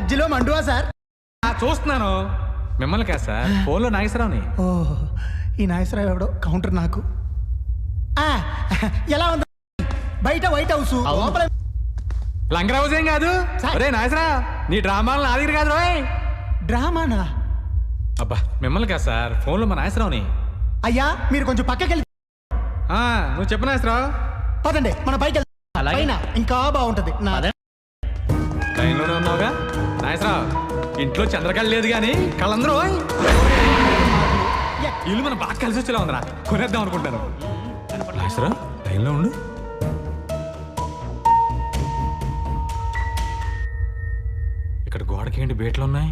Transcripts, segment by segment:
మధ్యలో మండువా సార్? చూస్తున్నాను మిమ్మల్ని కాదు సార్, ఫోన్లో నాగేశ్వరరావుని. ఓ, ఈ నాగేశ్వరరావు ఎవడో కౌంటర్ నాకు. ఎలా ఉంది బయట వైట్ హౌస్? లోపల లంగర్ హౌస్ ఏం కాదు. అరే నాగేశ్వరరావు, నీ డ్రామాలు నా దగ్గర కాదు రోయ్. డ్రామానా? అబ్బా మిమ్మల్ని కాదు సార్, ఫోన్లో మా నాగేశ్వరరావుని. అయ్యా మీరు కొంచెం పక్కకి వెళ్ళి నువ్వు చెప్పు నాగేశ్వరరావు. పదండి మన పైకి వెళ్తాం, పైన ఇంకా బాగుంటది. నా లైన్లోనే ఉన్నావుగా నాగేశ్వరరావు. ఇంట్లో చంద్రకళ లేదు కానీ కళ్ళందరూ ఇల్లు మనం బాగా కలిసి వచ్చేలా ఉందిరా, కొనేద్దాం అనుకుంటాను. నాగేశ్వరరావు లైన్లో ఉండు. ఇక్కడ గోడకి ఏంటి బేట్లు ఉన్నాయి?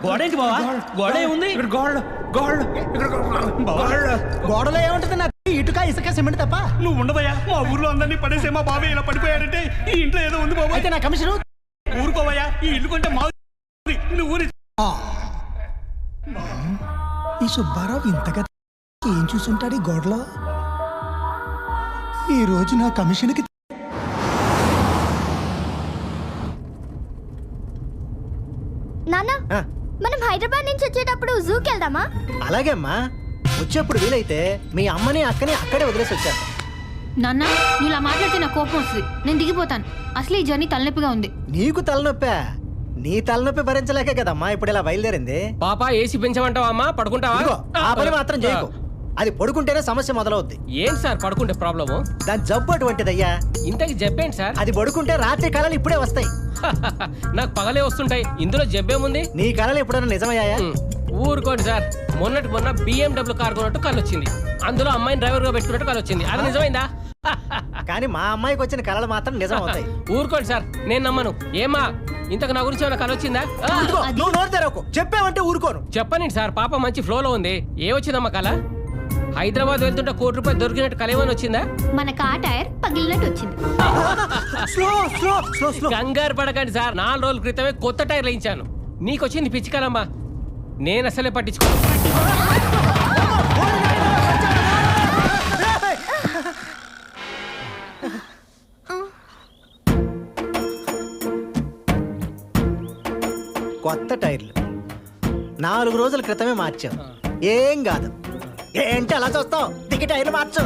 గోడేంటి బావా? గోడ ఏముంది? గోడలో ఏముంటుంది? నా ఇటుక ఇసుక సిమెంట్ తప్ప. నువ్వు ఉండవయ్యా, మా ఊర్లో అందరినీ పడేసే మా బాబాయ్ ఇలా పడిపోయాడంటే ఈ ఇంట్లో ఏదో ఉంది బాబా. అయితే నా కమిషన్ ఊరుకోవయ్యా, ఈ ఇల్లు కొంటే మా నువ్వు ఊరి. ఈ సుబ్బారావు ఇంతగా ఏం చూసుంటాడు ఈ గోడలో? ఈ రోజు నా కమిషన్కి నాన్న, మనం హైదరాబాద్ నుంచి వచ్చేటప్పుడు జూకి వెళ్దామా? అలాగే అమ్మా, వచ్చేప్పుడు వీలైతే మీ అమ్మని అక్కని అక్కడే వదిలేసి వచ్చాను. నాన్న నువ్వు ఇలా మాట్లాడితే నాకు కోపం వస్తుంది, నేను దిగిపోతాను. అసలు ఈ జర్నీ తలనొప్పిగా ఉంది. నీకు తలనొప్పా? నీ తలనొప్పి భరించలేకే కదమ్మా ఇప్పుడు ఇలా బయలుదేరింది. పాప ఏసీ పెంచమంటావా అమ్మా? పడుకుంటావా? ఆ పని మాత్రం చేయకు, అది పడుకుంటేనే సమస్య మొదలవుద్ది. ఏం సార్ పడుకుంటే ప్రాబ్లము? దాని జబ్బు అటువంటిదయ్యా. ఇంతకి జబ్బేంటి సార్? అది పడుకుంటే రాత్రి కళలు ఇప్పుడే వస్తాయి. నాకు పగలే వస్తుంటాయి, ఇందులో జబ్బేముంది? నీ కళలు ఎప్పుడైనా నిజమయ్యాయా? ఊరుకోండి సార్, మొన్నటి మొన్న BMW కార్ కొన్నట్టు కళ్ళు వచ్చింది, అందులో అమ్మాయిని డ్రైవర్ గా పెట్టుకున్నట్టు కళ్ళు వచ్చింది. అది నిజమైందా? కానీ మా అమ్మాయికి వచ్చిన కళలు మాత్రం నిజం అవుతాయి. ఊరుకోండి సార్, నేను నమ్మను. ఏమా ఇంతకు నా గురించి ఏమైనా కళ వచ్చిందా? నువ్వు నోరు తెరవకు, చెప్పావంటే ఊరుకోను. చెప్పనండి సార్, పాప మంచి ఫ్లోలో ఉంది. ఏ వచ్చిందమ్మా కళ? హైదరాబాద్ వెళ్తుంటే ₹1 కోటి దొరికినట్టు కళ ఏమైనా వచ్చిందా? మన కార్ టైర్ పగిలినట్టు వచ్చింది. కంగారు పడకండి సార్, 4 రోజుల క్రితమే కొత్త టైర్ వేయించాను. నీకొచ్చింది పిచ్చి కలమ్మా, నేను అసలే పట్టించుకోను. కొత్త టైర్లు 4 రోజుల క్రితమే మార్చాం. ఏం కాదు. ఏంటి అలా చూస్తావు? దిగి టైర్లు మార్చు.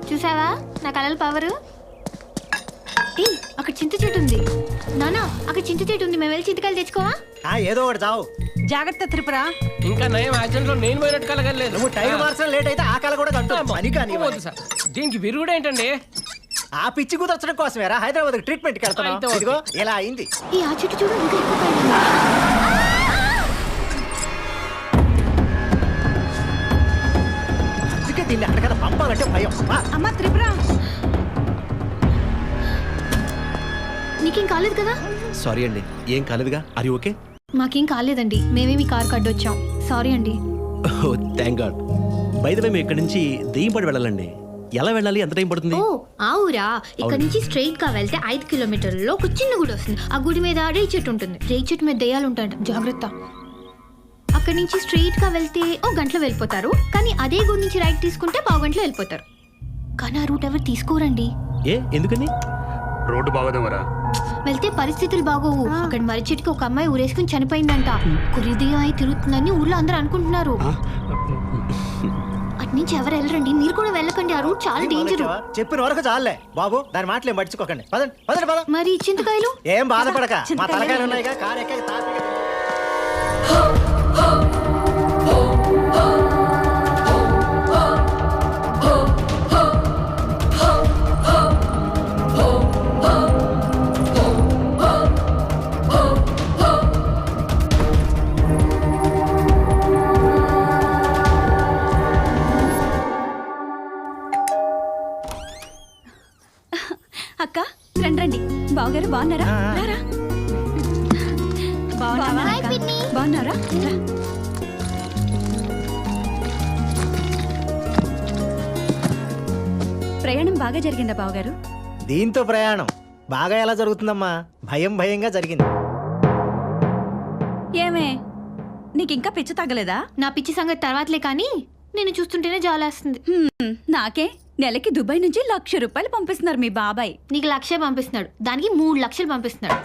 చూసావా నా కళల పవరు? అక్కడ చింత చెట్టు ఉంది. నానా అక్కడ చింత చెట్టు ఉంది, మేము వెళ్ళి చింతకాయలు తెచ్చుకోవా? ఏదో ఒకటి చావు. జాగ్రత్త త్రిపురా. ఇంకా నయం యాక్సిడెంట్ లో నేను పోయినట్టు కలగలేదు. నువ్వు టైర్ మార్చడం లేట్ అయితే ఆ కళ కూడా కంటు సార్, దీనికి విరుగుడు ఏంటండి? ఆ పిచ్చి కుదర్చడం కోసమేరా హైదరాబాద్ ట్రీట్మెంట్కి వెళ్తాను. ఇదిగో ఇలా అయింది. ఈ ఆ చెట్టు చూడు, ఇంకా ఎక్కువ కాయలు. అందుకే దీన్ని అక్కడికన్నా పంపాలంటే భయం. అమ్మ త్రిపురా, నీకేం కాలేదు కదా? సారీ అండి, ఏం కాలేదుగా. అరి ఓకే? మాకేం కాలేదండి, మేమే మీ కార్ కడ్డొచ్చాం. సారీ అండి. Oh thank God. By the way మేము ఇక్కడి నుంచి దెయ్యంపాడు వెళ్ళాలండి. ఎలా వెళ్ళాలి? ఎంత టైం పడుతుంది? ఓ ఆ ఊరా, ఇక్కడ నుంచి స్ట్రైట్ గా వెళ్తే 5 కిలోమీటర్లలో ఒక చిన్న గుడి వస్తుంది. ఆ గుడి మీద రేయి చెట్టు ఉంటుంది. రేయి చెట్టు మీద దెయ్యాలు ఉంటాయంట, జాగ్రత్త. అక్కడి నుంచి స్ట్రైట్ గా వెళ్తే 1 గంటలో వెళ్ళిపోతారు, కానీ అదే గుడి నుంచి రైట్ తీసుకుంటే 1/2 గంటలో వెళ్ళిపోతారు. కానీ ఆ రూట్ ఎవరు తీసుకోరండి. ఏ ఎందుకని? రోడ్డు బాగోదేమరా? వెళ్తే పరిస్థితులు బాగోవు. అక్కడ మర్రి చెట్టుకి ఒక అమ్మాయి ఊరేసుకుని చనిపోయిందంట. కురిదయం అయి తిరుగుతుందని ఊర్లో అందరూ అనుకుంటున్నారు. అట్నుంచి ఎవరు వెళ్ళరండి, మీరు కూడా వెళ్ళకండి. ఆ రూట్ చాలా డేంజర్. చెప్పిన వరకు చాలే బాబు, దాని మాటలు ఏం పట్టించుకోకండి. పదండి పదండి పద. మరి చింతకాయలు? ఏం బాధపడక, మా తలకాయలు ఉన్నాయిగా. కారు ఎక్క తాపిగా. అక్క రండి రండి బావగారు బాగున్నారా రారా. బాగున్నావా హాయ్ అక్క? పిన్ని. బాగున్నారా రా. ప్రయాణం బాగా జరిగిందా బావగారు? దీంతో ప్రయాణం బాగా ఎలా జరుగుతుందమ్మా? భయం భయంగా జరిగింది. ఏమే నీకింకా పిచ్చి తగ్గలేదా? నా పిచ్చి సంగతి తర్వాతలే కానీ నేను చూస్తుంటేనే జాలేస్తుంది. నాకే నెలకి దుబాయ్ నుంచి ₹1,00,000 పంపిస్తున్నారు మీ బాబాయ్. నీకు 1,00,000 పంపిస్తున్నాడు, దానికి 3,00,000 పంపిస్తున్నాడు.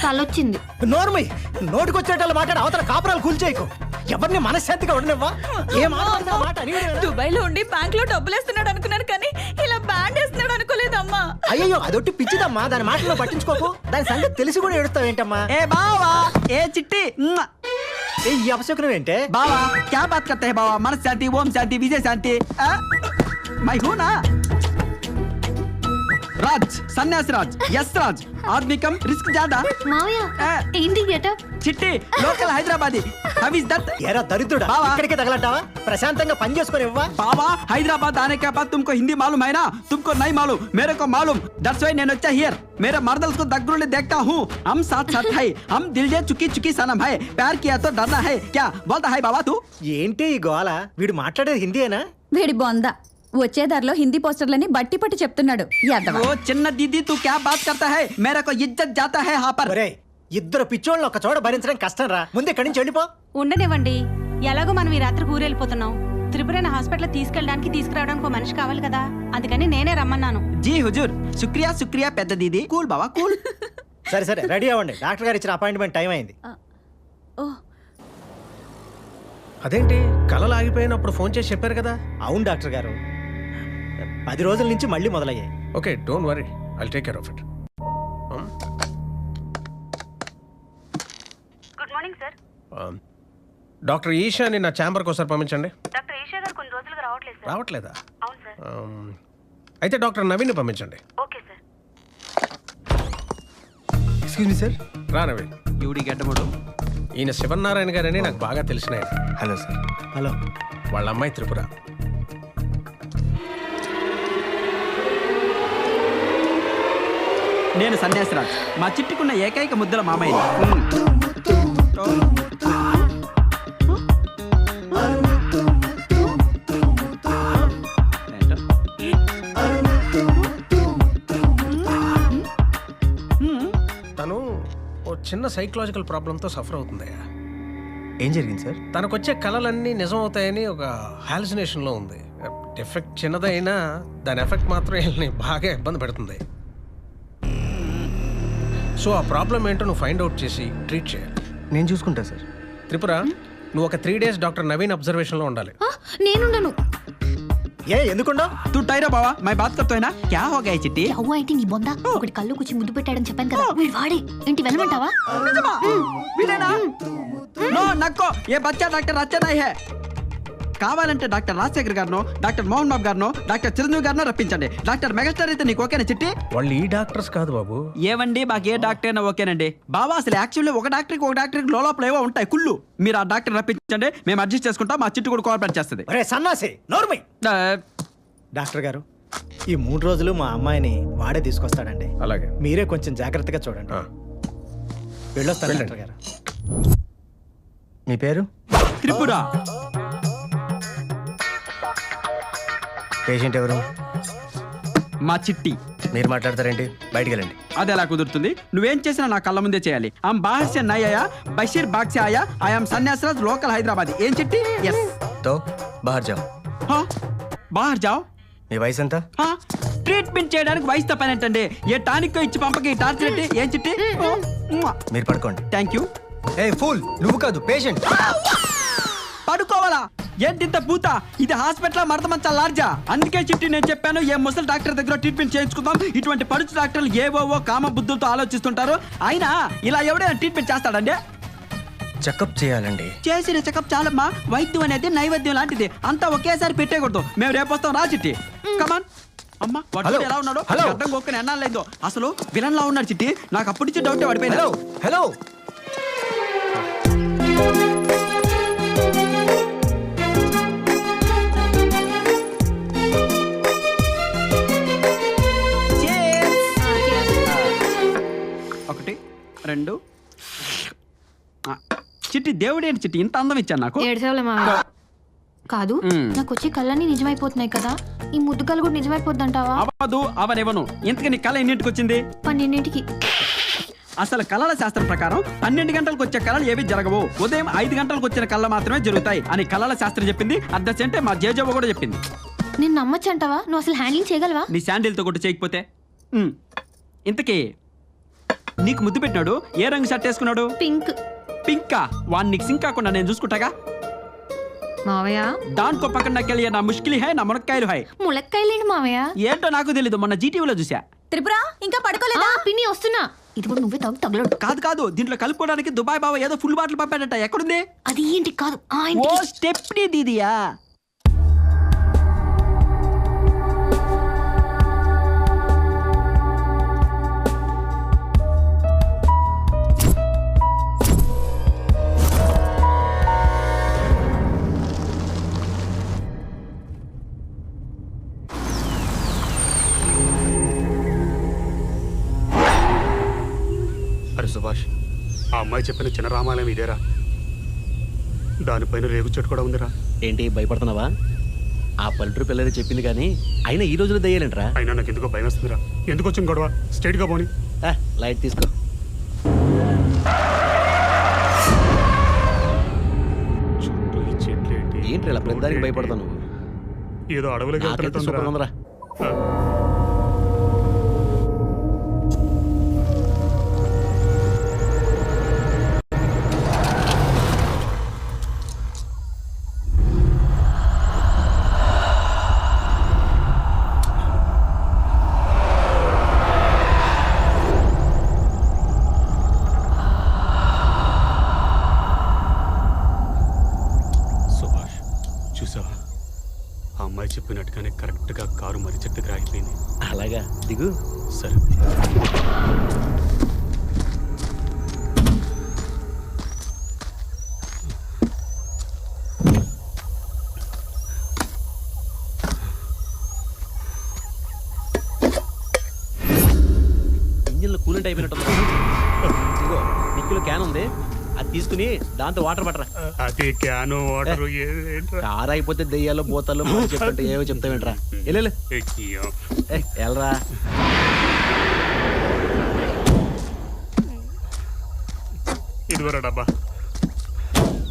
తలొచ్చింది. నోర్మయ్, నోటికొచ్చేటట్లు మాట్లాడి అవతల కాపురాలు కూల్చేయకు. ఎవరిని మనశ్శాంతిగా ఉండనివ్వా. ఏ మాట పడితే ఆ మాట అనేయడమేనా? దుబాయ్ లో ఉండి బ్యాంక్ లో డబ్బులు వేస్తున్నాడు అనుకున్నాను కానీ ఇలా బ్యాండ్ వేస్తున్నాడు అనుకోలేదమ్మా. అయ్యో అదొట్టి పిచ్చిదమ్మా, దాని మాటలో పట్టించుకోకు. దాని సంగతి తెలిసి కూడా ఏడుస్తావేంటమ్మా? ए बाबा ए चिट्टी ఈ అపశకునం ఏంటే? बाबा क्या बात करते हैं बाबा? मन शांति ओम शांति विजय शांति मैं हूं ना राज सन्यास राज यस राज आदमी कम रिस्क ज्यादा మావయ్య ఆ. ఏంటి గెటప్? चिट्टी local Hyderabadi how is that ఏరా దరిద్రుడా, బావా. ఇక్కడికే తగలంటావా? ప్రశాంతంగా పని చేసుకొని ఇవ్వా. बाबा हैदराबाद आने के बाद तुमको हिंदी मालूम है ना? तुमको नहीं मालूम, मेरे को मालूम. दैट्स व्हाई నేను వచ్చా हियर. मेरे मर्दल्स को दग्गुंडे देखता हूं. हम साथ साथ है. हम दिल जे चुकी चुकी सनम है. प्यार किया तो डरना है. क्या बोलता है बाबा तू? ఏంటి ఈ గోల? వీడు మాట్లాడేది హిందీయేనా? వేడి బొంద వచ్చే దారిలో హిందీ పోస్టర్లని బట్టి పట్టి చెప్తున్నాడు. యాదవ. ओ చిన్న दीदी तू क्या बात करता है? मेरे को इज्जत जाता है यहाँ पर. ఒరేయ్, ఇద్దరు పిచ్చోళ్ళు ఒక చోట భరించడం కష్టం రా. ముందు ఇక్కడి నుంచి వెళ్ళిపో. ఉండనివ్వండి. ఎలాగో మనం ఈ రాత్రి ఊరెళ్ళిపోతున్నాం. త్రిపురని హాస్పిటల్ తీసుకెళ్ళడానికి తీసుకురావడానికి ఒక మనిషి కావాలి కదా, అందుకని నేనే రమ్మన్నాను. जी हुजूर शुक्रिया शुक्रिया పెద్ద दीदी. కూల్ బావా కూల్. సరే సరే, రెడీ అవ్వండి. డాక్టర్ గారు ఇచ్చిన అపాయింట్మెంట్ టైం అయింది. అదేంటి కళలు ఆగిపోయినప్పుడు ఫోన్ చేసి చెప్పారు కదా? అవును డాక్టర్ గారు, 10 రోజుల నుంచి మళ్ళీ మొదలయ్యాయి. Okay don't worry, I'll take care of it. Good morning sir. Doctor ఈషాని నా ఛాంబర్కి ఒకసారి పంపించండి. డాక్టర్ ఈషా గారు కొన్ని రోజులుగా రావట్లేదు సార్. రావట్లేదా? అవును సార్. అయితే డాక్టర్ నవీన్ని పంపించండి. Okay sir. Excuse me sir. రా నవీన్. యూడి గడ్డముడు. ఈయన శివనారాయణ గారని నాకు బాగా తెలిసిన ఆయన. Hello sir. హలో. వాళ్ళ అమ్మాయి త్రిపుర. నేను సన్యాసిరాజ్. మా చిట్టుకున్న ఏకైక ముద్దుల మామయ్య. తను ఓ చిన్న సైకలాజికల్ ప్రాబ్లంతో సఫర్ అవుతుందయ్యా. ఏం జరిగింది సార్? తనకొచ్చే కళలన్నీ నిజం అవుతాయని ఒక హాలుసినేషన్లో ఉంది. ఎఫెక్ట్ చిన్నదైనా దాని ఎఫెక్ట్ మాత్రం వీళ్ళని బాగా ఇబ్బంది పెడుతుంది. సో ఆ ప్రాబ్లం ఏంటో నువ్వు ఫైండ్ అవుట్ చేసి ట్రీట్ చేయాలి. నేను చూసుకుంటా సార్. త్రిపుర, నువ్వు ఒక 3 days డాక్టర్ నవీన్ అబ్జర్వేషన్లో ఉండాలి. ఆ, నేనుండను. ఏ ఎందుకుండా? तू टाइरो बाबा मैं बात करता है ना. क्या हो गया चिट्टी? అవ్వ అయితే నీ బొంద ఒకటి కళ్ళు కూర్చి ముద్దు పెట్టాడని చెప్పాను కదా, వీడు వాడే. ఏంటి వెళ్ళమంటావా? విలేనా? నో నక్కో, ఏ బచ్చా డాక్టర్ అచ్చా నహీ హై. కావాలంటే doctor Rajasekhar గారినో, doctor Mohan Babu గారినో, doctor Chiranjeevi గారినో రప్పించండి. Doctor megastar అయితే నీకు ఓకేనా చిట్టి? వాళ్ళు ఈ డాక్టర్స్ కాదు బాబు. ఏవండి మాకు ఏ డాక్టర్ అయినా ఓకేనండి. బాబా అసలు యాక్చువల్లీ ఒక డాక్టర్కి లోపల ఏవో ఉంటాయి కుళ్ళు. మీరు ఆ డాక్టర్ రప్పించండి, మేము అడ్జస్ట్ చేసుకుంటాం. మా చిట్టు కూడా కోఆపరేట్ చేస్తుంది. ఒరే సన్నాసి, నోర్మై. డాక్టర్ గారు, ఈ 3 రోజులు మా అమ్మాయిని వాడే తీసుకొస్తాడండి. అలాగే. మీరే కొంచెం జాగ్రత్తగా చూడండి. ఆ. వెళ్ళొస్తాను వెళ్ళండి. డాక్టర్ గారు. మీ పేరు? త్రిపుర. పేషెంట్ ఎవరు? మా చిట్టి. మీరు మాట్లాడతారేంటి? బయటికి వెళ్ళండి. అది ఎలా కుదురుతుంది? నువ్వేం చేసినా నా కళ్ళ ముందే చేయాలి. ఆమ్ బాహర్ సే నై ఆయా, బషీర్ బాగ్ సే ఆయా, ఐఎమ్ సన్యాసరాజ్, లోకల్ హైదరాబాద్. ఏం చిట్టి? ఎస్. తో బాహర్ జాओ. బాహర్ జాओ. మీ వయసు ఎంత? ట్రీట్మెంట్ చేయడానికి వయసుతో పని ఏంటండి? ఏ టానిక్ ఇచ్చి పంపకి టార్చర్ ఏంటి? ఏం చిట్టి? మీరు పడుకోండి. Thank you. ఏ ఫూల్, నువ్వు కాదు పేషెంట్. పడుకోవాలా? ఏంటింత పూత? ఇది హాస్పిటల్ మడతమంచా లార్జా? అందుకే చిట్టి నేను చెప్పాను, ఏ ముసలి డాక్టర్ దగ్గర ట్రీట్మెంట్ చేయించుకుందాం. ఇటువంటి పడుచు డాక్టర్లు ఏవోవో కామ బుద్ధులతో ఆలోచిస్తుంటారు. అయినా ఇలా ఎవడైనా ట్రీట్మెంట్ చేస్తాడండి? చెకప్ చేయాలండి. చేసిన చెకప్ చాలమ్మా. వైద్యం అనేది నైవేద్యం లాంటిది. అంతా ఒకేసారి పెట్టేకూడదు. మేము రేపు వస్తాం రా చిట్టి. కమాన్. అమ్మా వాడు ఎలా ఉన్నాడు? అర్థం కొక్కని అన్నా లేదు. అసలు విలన్ లా ఉన్నాడు చిట్టి. నాకు అప్పటి నుంచి డౌట్ పడిపోయింది. Hello hello. దేవుడు ఏంటి చిట్టి ఇంత అందం ఇచ్చాను నాకు ఏడ్సేవలే మావయ్య కాదు నాకు వచ్చే కళ్ళన్నీ నిజమైపోతున్నాయి కదా ఈ ముద్దు కళ్ళు కూడా నిజమైపోద్దంటావా? అవ్వదు అవనివ్వను. ఇంతకీ నీ కళ ఎన్నింటికి వచ్చింది? 12ంటికి. అసలు కళల శాస్త్రం ప్రకారం 12 గంటలకు వచ్చే కళలు ఏవి జరగవు, ఉదయం 5 గంటలకు వచ్చిన కళ మాత్రమే జరుగుతాయి అని కళల శాస్త్రం చెప్పింది. అర్ధసెంటే మా జేజవ్వ కూడా చెప్పింది. నేను నమ్మచ్చు అంటావా? నువ్వు అసలు హ్యాండిల్ చేయగలవా? నీ శాండిల్తో కొట్టు చేయకపోతే. ఇంతకీ నీకు ముద్దు పెట్టినాడు ఏ రంగు షర్ట్ వేసుకున్నాడు? పింక్. పింకా? వాడిని నీకు సింక్ కాకుండా నేను చూసుకుంటాగా. మావయ్య దానికో పక్కన నాకెళ్ళి నా ముష్కిలి హై నా మునక్కాయలు హై. ములక్కాయలేండి మావయ్య. ఏంటో నాకు తెలీదు, మొన్న జీటీవీలో చూసా. త్రిపుర ఇంకా పడుకోలేదా? పిన్ని వస్తున్నా. ఇది కూడా నువ్వే తగలడు. కాదు దీంట్లో కలుపుకోవడానికి దుబాయ్ బావ ఏదో ఫుల్ బాటిల్ పంపాడట. ఎక్కడుంది? అది ఏంటి కాదు ఓ స్టెప్నీ దీదియా. అరే సుభాష్, ఆ అమ్మాయి చెప్పిన చిన్న రామాలయం ఇదేరా? దానిపైన రేగు చెట్టు కూడా ఉందిరా. ఏంటి భయపడుతున్నావా? ఆ పల్లెటూరు పిల్లలు చెప్పింది కానీ అయినా ఈ రోజులో దయ్యాలంటరా. అయినా నాకు ఎందుకో భయం వస్తుందిరా. ఎందుకు వచ్చింది గొడవ? స్ట్రైట్గా పోని. లైట్ తీసుకో. చుట్టూ ఈ చెట్లు ఏంటి? ఏంటి ఇలా ప్రతిదానికి భయపడతావు నువ్వు? ఏదో అడవులకి నాకైతే సూపర్ ఉందిరా. సుభాష్ చూసావా? ఆ అమ్మాయి చెప్పినట్టుగానే కరెక్ట్గా కారు మరి చెట్టు దగ్గర ఆగిపోయింది. అలాగా దిగు. సరే. ఇంజిన్లో కూలెంట్ అయిపోయినట్టు. ఇదిగో డిక్కీలో క్యాన్ ఉంది, అది తీసుకుని దాంతో వాటర్ పట్టరా. అది క్యాను వాటర్ కారు అయిపోతే దెయ్యాలు బోతలు చెప్పంటే ఏవో చెప్తావేంట్రా. వెళ్ళరా. ఇదివరా డబ్బా.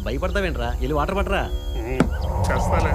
భయపడతావేంట్రా, వెళ్ళి వాటర్ పట్టరా. చేస్తాలే.